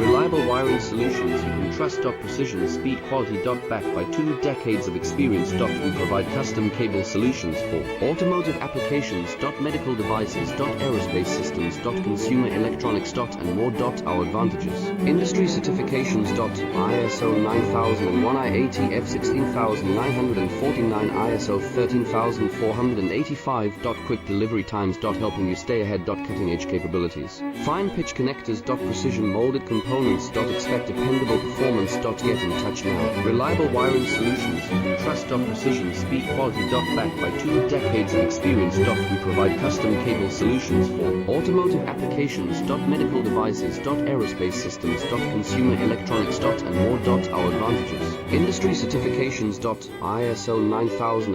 Reliable wiring solutions you can trust. Precision, speed, quality. Backed by 2 decades of experience. We provide custom cable solutions for automotive applications. Medical devices. Aerospace systems. Consumer electronics. And more. Our advantages: industry certifications. ISO 9001, IATF 16949, ISO 13485. Quick delivery times. Helping you stay ahead. Cutting edge capabilities. Fine pitch connectors. Precision molded components. Expect dependable performance. Get in touch now. Reliable wiring solutions you can trust. Precision, speed, quality. Backed by 2 decades of experience. We provide custom cable solutions for automotive applications. Medical devices. Aerospace systems. Consumer electronics. And more. Our advantages: industry certifications. ISO 9000